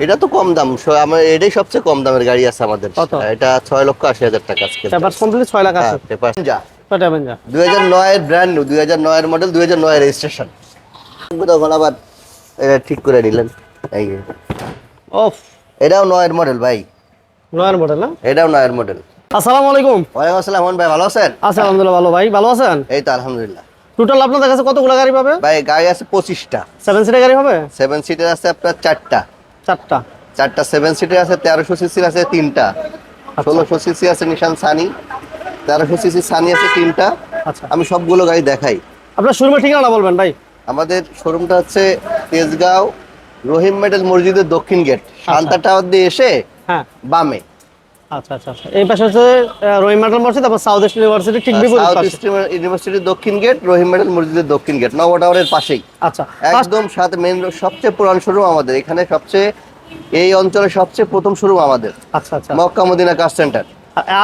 এটা তো কম দাম, আমার এটাই সবচেয়ে কম দামের গাড়ি আছে আমাদের। এটা 6,80,000 টাকা আজকে। পেপার কমপ্লিট 6 লাখ আছে। পেপার যা কত অ্যাভেঞ্জার 2009 এর ব্র্যান্ড নিউ, 2009 এর মডেল, 2009 এর রেজিস্ট্রেশন। তখন আবার এটা ঠিক করে নিলেন। এই অফ, এটাও 9 এর মডেল ভাই। 9 এর মডেল না? এটাও 9 এর মডেল। আসসালামু আলাইকুম। ওয়ালাইকুম আসসালাম। ভাই ভালো আছেন? আচ্ছা, আলহামদুলিল্লাহ ভালো। ভাই ভালো আছেন? এই তো আলহামদুলিল্লাহ। টোটাল আপনাদের কাছে কতগুলো গাড়ি পাবে ভাই? গাড়ি আছে 25টা। 7 সিটার গাড়ি হবে? 7 সিটার আছে আপনার 4টা। 4টা 7 সিটার আছে, 1300 সিসির আছে 3টা, 1600 সিসি আছে নিশান সানি, 1300 সিসি সানি আছে 3টা। আচ্ছা, আমি সবগুলো গাড়ি দেখাই। আপনার শোরুমের ঠিকানা বলবেন ভাই। আমাদের শোরুমটা হচ্ছে তেজগাঁও রহিম মেডেল মসজিদের দক্ষিণ গেট, শান্তা টাওয়ার দিয়ে এসে হ্যাঁ, বামে। আচ্ছা আচ্ছা আচ্ছা। এই পাশে হচ্ছে রহিম মেটাল মসজিদ, তারপর সাউথ ইস্ট ইউনিভার্সিটি ঠিক বিপরীত সাউথ পাশে। ইস্ট ইউনিভার্সিটির দক্ষিণ গেট, রহিম মেডেল মসজিদের দক্ষিণ গেট, নব টাওয়ারের পাশেই। আচ্ছা, একদম সাথে মেইন রোড, সবচেয়ে পুরান শোরুম আমাদের এখানে, সবচেয়ে এই অঞ্চলে সবচেয়ে প্রথম শোরুম আমাদের। আচ্ছা আচ্ছা। Mecca Medina car centre.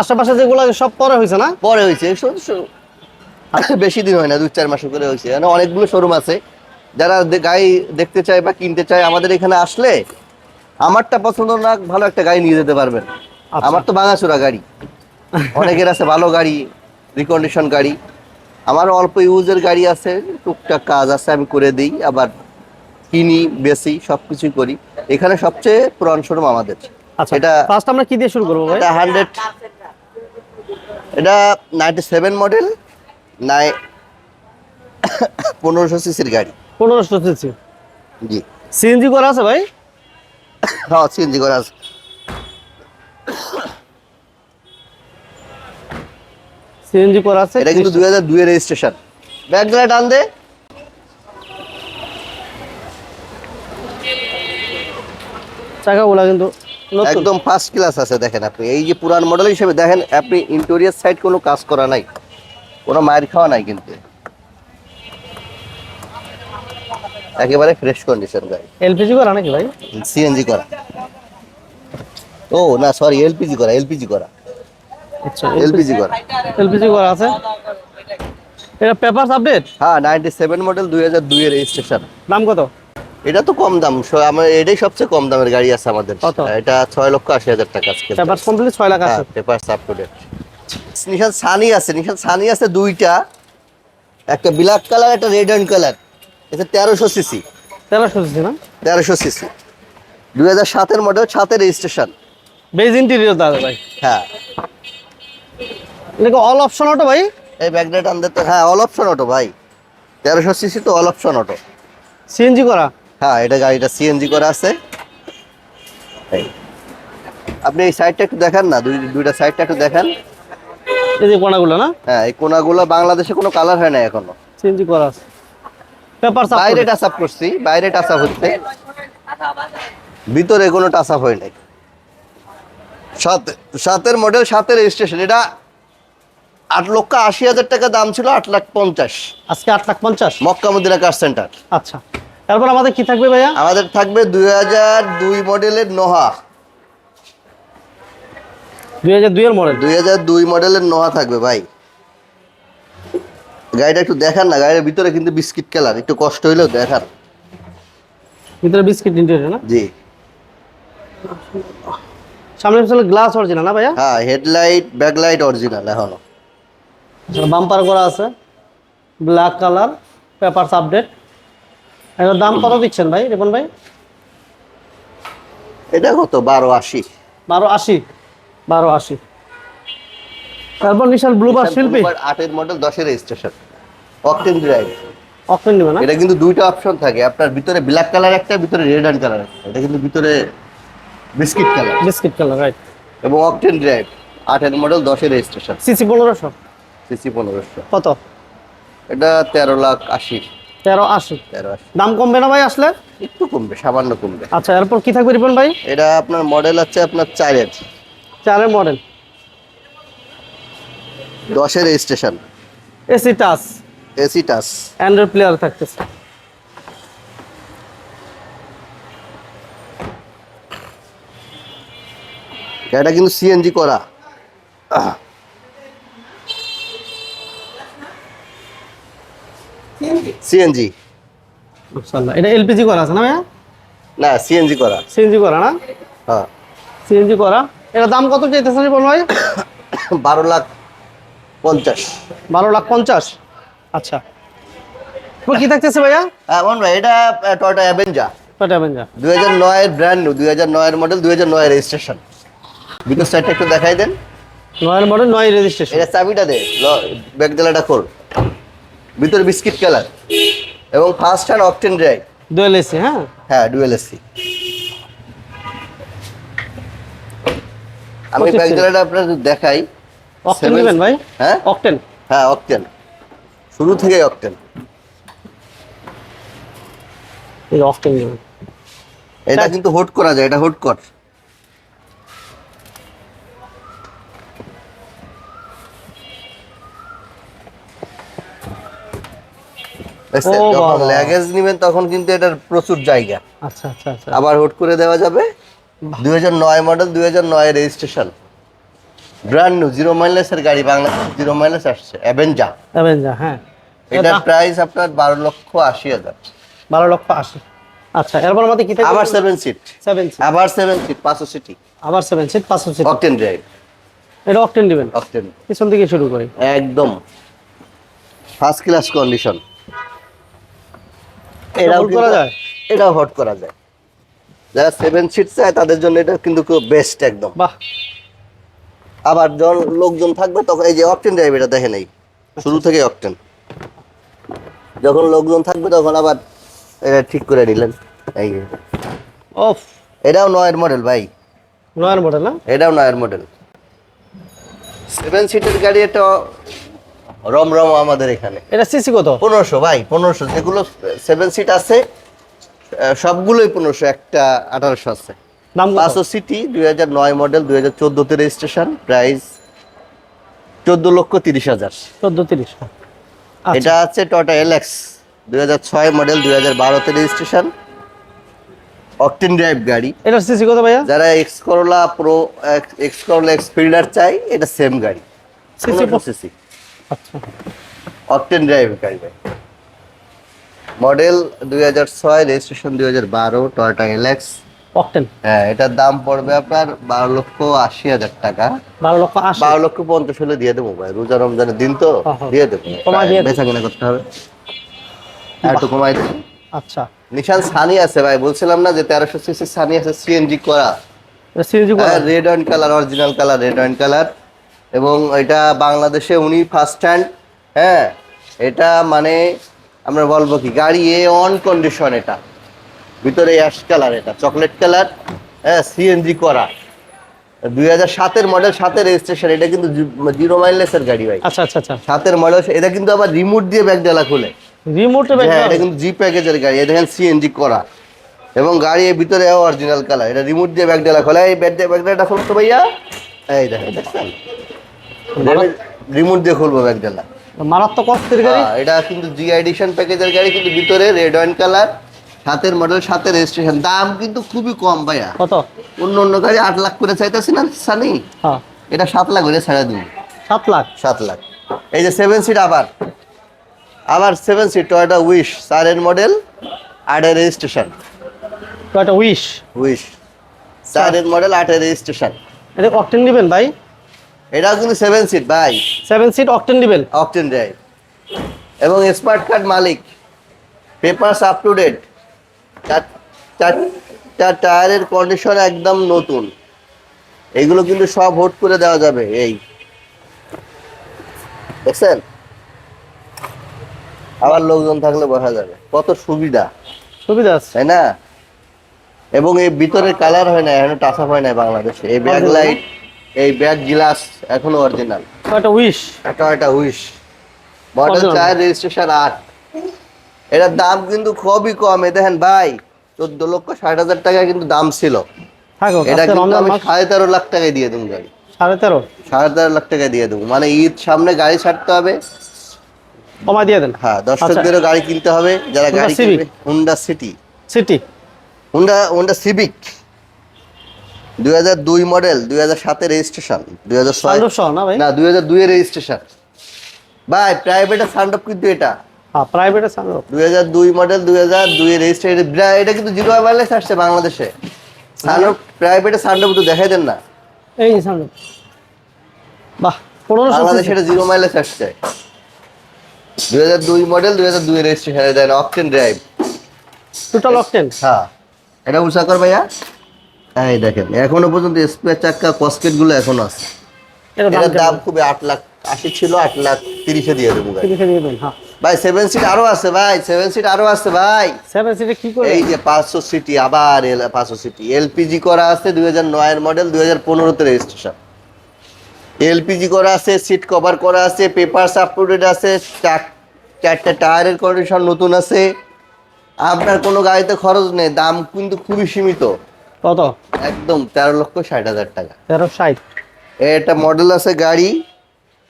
আশেপাশে যেগুলো সব পরে হয়েছে না? পরে হয়েছে, বেশি দিন হয় না, 2-4 মাস করে হয়েছে। মানে অনেকগুলো শোরুম আছে, যারা গাড়ি দেখতে চায় বা কিনতে চায় আমাদের এখানে আসলে আমারটা পছন্দ না, ভালো একটা গাড়ি নিয়ে যেতে পারবেন। আচ্ছা। আমার তো ভাঙাচোরা গাড়ি, অনেকের আছে ভালো গাড়ি, রিকন্ডিশন গাড়ি। আমার অল্প ইউজের গাড়ি আছে, টুকটাক কাজ আছে আমি করে দিই, আবার কিনি বেশি, সবকিছুই করি। এখানে সবচেয়ে পুরান শোরুম আমাদের। আচ্ছা, এটা ফার্স্ট আমরা কি দিয়ে শুরু করব ভাই? এটা 100, এটা 97 মডেল, 1500 সিসির গাড়ি। 1500 সিসি। জি। সিএনজি করা আছে ভাই? হ্যাঁ, সিএনজি করা আছে। সিএনজি করা আছে। এটা কিন্তু 2002 এর রেজিস্ট্রেশন। ব্যাকগ্রাউন্ড টান দে। চাকাগুলো কিন্তু নতুন, একদম ফার্স্ট ক্লাস আছে। দেখেন আপনি, এই যে পুরান মডেল হিসেবে দেখেন আপনি, ইন্টেরিয়র সাইড কোনো কাজ করা নাই, কোনো মায়ের খাওয়া নাই, কিন্তু একেবারে ফ্রেশ কন্ডিশন গাড়ি। এলপিজি করা নাকি ভাই? সিএনজি করা। ও না, সরি, এলপিজি করা, এলপিজি করা। আচ্ছা, এলপিজি করা। এলপিজি করা আছে। এটা পেপারস আপডেট? হ্যাঁ, 97 মডেল, 2002 এর রেজিস্ট্রেশন। দাম কত? এটা তো কম দাম, আমার এটাই সবচেয়ে কম দামের গাড়ি আছে আমাদের। কত? এটা 6,80,000 টাকা আজকে। পেপারস কমপ্লিট 6 লাখ আছে। Papers up to date. Nissan Sunny আছে, নিশান সানি আছে 2টা, একটা ব্ল্যাক কালার, একটা রেড অ্যান্ড কালার। এটা 1300 সিসি। 1300 সিসি না? 1300 সিসি, 2007 এর মডেল, 7 এর রেজিস্ট্রেশন। বেজ ইন্টেরিয়র দাদা ভাই। হ্যাঁ, এটা অল অপশন অটো ভাই? এই ব্যাকলাইট আনতে তো, হ্যাঁ, অল অপশন অটো ভাই। 1300 সিসি তো অল অপশন অটো। সিএনজি করা? হ্যাঁ, এটা গাড়িটা সিএনজি করা আছে। আপনি এই সাইডটা একটু দেখান না, দুইটা সাইডটা একটু দেখান। এই যে কোণাগুলো না? হ্যাঁ, এই কোনাগুলো বাংলাদেশে কোনো কালার হয় না এখনো। সিএনজি করা আছে। পেপারস আপ বাইরে টাচ আপ করছি, বাইরে টাচ আপ হচ্ছে, ভিতরে কোনো টাচ আপ হয় নাই। 7 মডেল, 7 এর রেজিস্ট্রেশন। এটা 8,80,000 টাকা দাম ছিল, 8,50,000 আজকে 8,50,000। Mecca Medina car centre. আচ্ছা, তারপর আমাদের কি থাকবে ভাইয়া? আমাদের থাকবে 2002 মডেলের নোহা। 2002 এর মডেল? 2002 মডেলের নোহা থাকবে ভাই। গাড়িটা একটু দেখান না, গাড়ির ভিতরে কিন্তু বিস্কিট কালার, একটু কষ্ট হইলেও দেখান। ভিতরে বিস্কিট ইন্টেরিয়র না? জি। সামনে পিছনে গ্লাস অরিজিনাল না ভাইয়া? হ্যাঁ, হেডলাইট ব্যাকলাইট অরিজিনাল এখনো। বাম্পার করা আছে, ব্ল্যাক কালার, পেপারস আপডেট। এর দাম কত দিচ্ছেন ভাই রিপন ভাই? এটা কত? 1280। 1280। 1280। তারপর নিশান ব্লুবার শিল্পী 8 এর মডেল, 10 এর রেজিস্ট্রেশন, অকটেন ড্রাইভ। অপশন দিবে না? এটা কিন্তু দুইটা অপশন থাকে আপনার, ভিতরে ব্ল্যাক কালার একটা, ভিতরে রেড অ্যান্ড কালার একটা। এটা কিন্তু ভিতরে biscuit colour, biscuit colour, right. এবং অকটেন ড্রাইভ, 8 এর মডেল, 10 এর রেজিস্ট্রেশন। সিসি 1500। সিসি 1500। কত? এটা 13,80,000। 1380। 13,80,000। দাম কমবে না ভাই আসলে? একটু কমবে, সামান্য কমবে। আচ্ছা, এরপর কি থাকবে রিপন ভাই? এটা আপনার মডেল আছে আপনার 4 এর, 4 এর মডেল, 10 এর registration. AC touch, AC touch, Android player থাকতেছে। এটা কিন্তু সিএনজি করা। সিএনজি। মাশাআল্লাহ, এটা এলপিজি করা আছে না ভাইয়া? না সিএনজি করা। সিএনজি করা না? হ্যাঁ। সিএনজি করা। এটা দাম কত চাইতেছেন রিপন ভাই? 12,50,000। 12,50,000। আচ্ছা, এবার কি থাকতেছে ভাইয়া? হ্যাঁ মন ভাই, এটা টয়োটা অ্যাভেঞ্জার টয়োটা অ্যাভেঞ্জার 2009 এর ব্র্যান্ড নিউ, 2009 এর মডেল, 2009 এর রেজিস্ট্রেশন। ভিতর সাইডটা একটু দেখাই দেন। 9 মডেল 9 রেজিস্ট্রেশন। এটা চাবিটা দে, ব্যাক ডালাটা খোল। ভিতরে বিস্কিট কালার এবং first hand octane drive. Dual AC. হ্যাঁ হ্যাঁ ডুয়েল এসি। আমি 25 ব্যাক ডালাটা আপনাদের দেখাই। অকটেন নেবেন ভাই? হ্যাঁ অকটেন। হ্যাঁ অকটেন, শুরু থেকেই অকটেন। এই অকটেন নেবেন। এটা কিন্তু হোড করা যায়, এটা হোড কর। দেখছেন, ও যখন বাবা। লাগেজ নেবেন তখন কিন্তু এটার প্রচুর জায়গা। আচ্ছা আচ্ছা আচ্ছা। আবার হোড করে দেওয়া যাবে। 2009 মডেল, 2009 রেজিস্ট্রেশন, ব্র্যান্ড নিউ, 0 মাইলেজের গাড়ি, বাংলাদেশ 0 মাইলেজ আসছে, অ্যাভেঞ্জার। অ্যাভেঞ্জার। হ্যাঁ এটার প্রাইস আপনার 12,80,000। 12,80,000। আচ্ছা, এরপর আমাদের কি থাকবে? আবার 7 সিট, 7 সিট। আবার 7 সিট, 500 সিটি, আবার 7 সিট 500 সিট। Octane drive. এটা অকটেন দিবেন। অকটেন পিছন থেকে শুরু করি। একদম ফার্স্ট ক্লাস কন্ডিশন। এটা hold করা যায়? এটাও হট করা যায়। যারা 7 সিট চায় তাদের জন্য এটা কিন্তু খুব বেস্ট একদম। বাহ। আবার যখন লোকজন থাকবে তখন এই যে অকটেন ড্রাইভ, এটা দেখেন এই শুরু থেকে অকটেন। যখন লোকজন থাকবে তখন আবার এটা ঠিক করে নিলেন। এই যে অফ। এটাও 9 মডেল ভাই, 9 মডেল না? এটাও 9 মডেল। 7 সিটের গাড়ি এটা রমরম আমাদের এখানে। এটা সিসি কত? 1500 ভাই, 1500। যেগুলো 7 সিট আছে সবগুলোই 1500, একটা 1800 আছে। দাম কত? 500 সিটি, 2009 মডেল, 2014 তে রেজিস্ট্রেশন, প্রাইস 14,30,000। 14,30। এটা আছে টয়োটা এলএক্স, 2006 মডেল, 2012 তে রেজিস্ট্রেশন, অকটেন ড্রাইভ গাড়ি। এটা সিসি কত ভাইয়া? যারা X Corolla pro, X Corolla X Fielder চাই, এটা সেম গাড়ি, সিসি। সিসি, আচ্ছা। অকটেন ড্রাইভ গাড়ি ভাই। Model 2006, registration 2012, Toyota LX. Octane. হ্যাঁ, এটার দাম পড়বে আপনার 12,80,000 টাকা। 12,80,000। 12,50,000 হলে দিয়ে দেবো ভাই, রোজা রমজানের দিন তো দিয়ে দেবো। কমায় দিয়ে দেবো। বেচা কিনা করতে হবে, আর একটু কমাই দেবো। আচ্ছা, নিশান সানি আছে ভাই, বলছিলাম না যে 1300 সিসি সানি আছে, সিএনজি করা, এটা সিএনজি করা? Red and colour, original colour, red and colour. এবং এটা বাংলাদেশে উনি ফার্স্ট হ্যান্ড। হ্যাঁ, এটা মানে আমরা বলবো কি, গাড়ি এ অন কন্ডিশন। এটা ভিতরে অ্যাশ কালার, এটা চকলেট কালার। হ্যাঁ, সিএনজি করা, 2007 মডেল, 7 রেজিস্ট্রেশন। এটা কিন্তু 0 মাইলেজের গাড়ি ভাই। আচ্ছা আচ্ছা আচ্ছা। 7 মডেল। এটা কিন্তু আবার রিমোট দিয়ে ব্যাক ডালা খুলে। রিমোটে হ্যাঁ, এটা কিন্তু জি প্যাকেজের গাড়ি। এই দেখেন সিএনজি করা, এবং গাড়ি এর ভিতরে অরিজিনাল কালার। এটা রিমোট দিয়ে ব্যাক ডালা খোলা। এই ব্যাক ডালাটা খুলতো ভাইয়া, এই দেখেন, দেখছেন রিমোট দিয়ে খুলবো ব্যাক ডালা। মারাত্মক কষ্টের গাড়ি। এটা কিন্তু জি এডিশন প্যাকেজের গাড়ি, কিন্তু ভিতরে red wine colour, 7 model, 7 registration. দাম কিন্তু খুবই কম ভাইয়া। কত? অন্য অন্য গাড়ি 8 লাখ করে চাইতেছি না সানি, হ্যাঁ, এটা 7 লাখ করে ছাড়া দিন। 7 লাখ। 7 লাখ। এই যে 7 সিট, আবার 7 seat Toyota Wish, 4 model, 8 registration. Toyota Wish. Wish 4 model, 8 registration. এটা অকটেন দিবেন ভাই? এটাও কিন্তু 7 সিট ভাই, 7 সিট অকটেন দিবেন। অকটেন ড্রাইভ, এবং স্মার্ট কার্ড মালিক, পেপারস আপ টু ডেট, টায়ারের কন্ডিশন একদম নতুন। এগুলো কিন্তু সব হোট করে দেওয়া যাবে। এই দেখছেন, আবার লোকজন থাকলে বসা যাবে, কত সুবিধা, সুবিধা আছে। তাই না? এবং এই ভিতরে কালার হয় না, এখনো টাচ আপ হয় না বাংলাদেশে। এই ব্যাক লাইট, এই ব্যাক গ্লাস এখনো original. Toyota wish. Toyota wish model 4, registration 8। এটার দাম কিন্তু খুবই কম। এ দেখেন ভাই, 14,60,000 টাকা কিন্তু দাম ছিল। থাকো, এটা আজকে কিন্তু রমজান আমি মাস। 13.5 লাখ টাকায় দিয়ে দেবো গাড়ি। 13.5? 13.5 লাখ টাকায় দিয়ে দেবো, মানে ঈদ সামনে, গাড়ি ছাড়তে হবে। কমাই দিয়ে দেন। হ্যাঁ, দর্শকদেরও গাড়ি কিনতে হবে যারা Honda গাড়ি Civic। কিনবে। Honda city, city. Honda civic, 2002 model, 2007 registration, 2006 sunroof সহ না ভাই? না, 2002 এর রেজিস্ট্রেশন ভাই। প্রাইভেটের সানরুফ কিন্তু এটা। হ্যাঁ প্রাইভেটে সানরুফ। 2002 মডেল, 2002 এর রেজিস্ট্রেশন। এটা কিন্তু জিরো মাইলেজ আসছে বাংলাদেশে। সানরুফ প্রাইভেটে সানরুফ একটু দেখাই দেন না। এই সানরুফ, বাহ 1500 বাংলাদেশে সিসি। এটা জিরো মাইলেজ আসছে। 2002 মডেল, 2002 এর রেজিস্ট্রেশন, দেন অকটেন ড্রাইভ। Total octane. হ্যাঁ, এটা উষা কর ভাইয়া। এই দেখেন এখনো পর্যন্ত স্পেয়ার চাক্কা কসকেট গুলো এখনো আছে। এর এটার দাম দাম খুবই 8,80,000 ছিল, 8,30,000 দিয়ে দেবো ভাই। 30 দিয়ে দেন। হ্যাঁ ভাই 7 সিট আরো আছে ভাই, 7 সিট আরো আছে ভাই। 7 সিটে কি করে? এই যে 500 সিটি, আবার 500 সিটি এলপিজি করা আছে, 2009 এর মডেল, 2015 তে রেজিস্ট্রেশন। এলপিজি করা আছে, সিট কভার করা আছে, পেপারস আপ টু ডেট আছে, চারটা টায়ারের কন্ডিশন নতুন আছে। আপনার কোনো গাড়িতে খরচ নেই, দাম কিন্তু খুবই সীমিত। কত? একদম 13,60,000 টাকা। 1360। এটা মডেল আছে গাড়ি,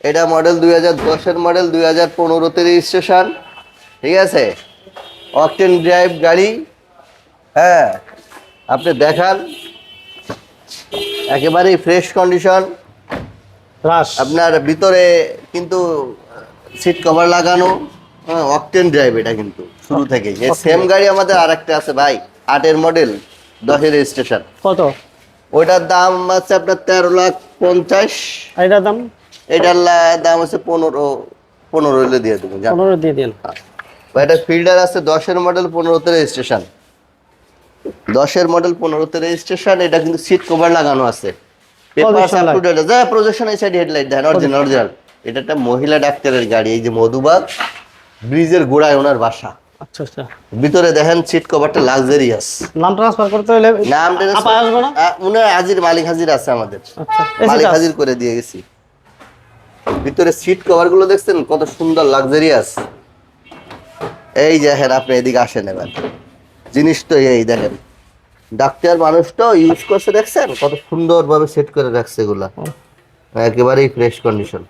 এটা মডেল 2010 এর মডেল, 2015 তে রেজিস্ট্রেশন। ঠিক আছে, অকটেন ড্রাইভ গাড়ি। হ্যাঁ, আপনি দেখান, একেবারেই ফ্রেশ কন্ডিশন। রাশ। আপনার ভিতরে কিন্তু সিট কভার লাগানো। হ্যাঁ, অকটেন ড্রাইভ এটা কিন্তু শুরু থেকেই। এই সেম গাড়ি আমাদের আরেকটা আছে ভাই, 8 এর মডেল, 10 এর রেজিস্ট্রেশন। কত? ওইটার দাম আছে আপনার 13,50,000। আর এটার দাম? এটার দাম আছে 15 হলে দিয়ে দেবো। 15 দিয়ে দেন। এটা ফিল্ডার আছে 10 এর মডেল, 15 তে রেজিস্ট্রেশন। 10 এর মডেল, 15 তে রেজিস্ট্রেশন। এটা কিন্তু সিট কভার লাগানো আছে। Papers up to date. যা প্রজেকশন এই সাইড হেডলাইট দেন, অরিজিনাল। এটা একটা মহিলা ডাক্তারের গাড়ি। এই যে মধুবাগ ব্রিজের গোড়ায় ওনার বাসা। আচ্ছা আচ্ছা। ভিতরে দেখেন সিট কভারটা লাক্সারিয়াস। নাম ট্রান্সফার করতে হলে নাম আপা আসবে না? উনার হাজির, মালিক হাজির আছে আমাদের। আচ্ছা মালিক হাজির করে দিয়ে গেছি। ভিতরে সিট কভার গুলো দেখছেন কত সুন্দর লাক্সারিয়াস। এই দেখেন, আপনি এদিকে আসেন এবার। জিনিস তো এই দেখেন, ডাক্তার মানুষ তো ইউজ করছে, দেখছেন কত সুন্দর ভাবে সেট করে রাখছে এগুলা। একেবারেই ফ্রেশ কন্ডিশন।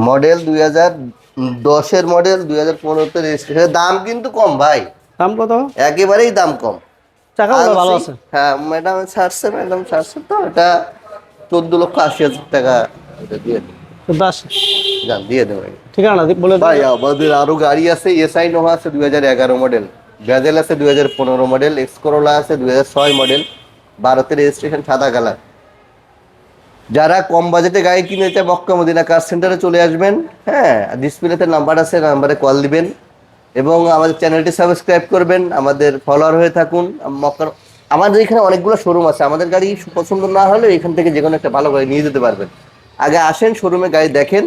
মডেল 2010 এর মডেল, 2015 তে রেজিস্ট্রেশন। দাম কিন্তু কম ভাই। দাম কত? একেবারেই দাম কম। চাকাগুলো ভালো আছে। হ্যাঁ, ম্যাডাম ছাড়ছে তো। এটা 14,80,000 টাকা। এটা দিয়ে দিন। দাস। যান, দিয়ে দেবেন। ঠিকানা বলে ভাই আমাদের আরো গাড়ি আছে। এসআই নোহা আছে 2011 মডেল, গ্যাজেল আছে 2015 মডেল, এক্স করোলা আছে 2006 মডেল, 12 তে রেজিস্ট্রেশন, সাদা কালার। যারা কম বাজেটে গাড়ি কিনে চায় মক্কা মদিনা কার সেন্টারে চলে আসবেন। হ্যাঁ, ডিসপ্লেতে নাম্বার আছে, নাম্বারে কল দিবেন এবং আমাদের চ্যানেলটি সাবস্ক্রাইব করবেন, আমাদের ফলোয়ার হয়ে থাকুন। আমাদের এখানে অনেকগুলো শোরুম আছে। আমাদের গাড়ি পছন্দ না হলে এখান থেকে যে কোনো একটা ভালো গাড়ি নিয়ে যেতে পারবেন। আগে আসেন, শোরুমে গাড়ি দেখেন,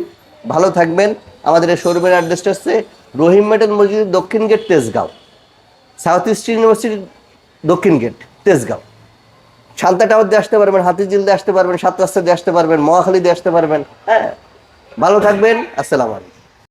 ভালো থাকবেন। আমাদের এই শোরুমের অ্যাড্রেসটা হচ্ছে রহিম মেটাল মসজিদের দক্ষিণ গেট, তেজগাঁও। সাউথ ইস্ট ইউনিভার্সিটির দক্ষিণ গেট, তেজগাঁও। শান্তা টাওয়ার দিয়ে আসতে পারবেন, হাতিঝিল দিয়ে আসতে পারবেন, 7 রাস্তা দিয়ে আসতে পারবেন, মহাখালী দিয়ে আসতে পারবেন। হ্যাঁ, ভালো থাকবেন। আসসালামু আলাইকুম।